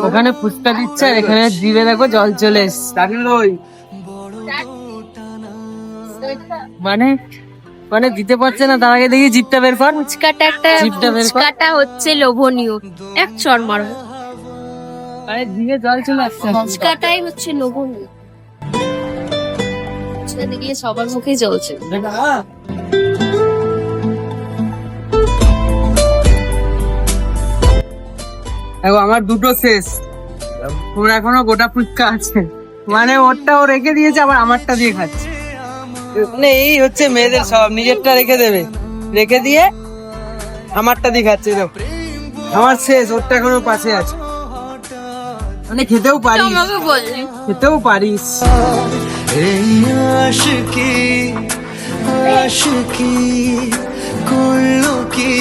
ওখানে ফুচকা দিচ্ছে আর এখানে জিভে দেখো জল চলে এসছে। মানে মানে দিতে পারছে না, তার আগে দেখি জিভটা বের কর। ফুচকাটা হচ্ছে লোভনীয়, এক চড় মারবো। আরে জিভে জল চলে আসছে। ফুচকাটাই হচ্ছে লোভনীয়, ফুচকা দেখলে সবার মুখেই জ্বলছে। দেখো আমার দুটো শেষ, ওর এখনো গোটা ফুচকা আছে। মানে ওরটা ও রেখে দিয়েছে, আবার আমারটা দিয়ে খাচ্ছে। মানে এই হচ্ছে মেয়েদের সব, নিজেরটা রেখে দেবে, রেখে দিয়ে আমারটা দিয়ে খাচ্ছে। দেখো আমার শেষ, ওরটা এখনো পাশে আছে। মানে খেতেও পারিস, আমাকে বললি খেতেও পারিস। এই আশিকি আশিকি করলো কি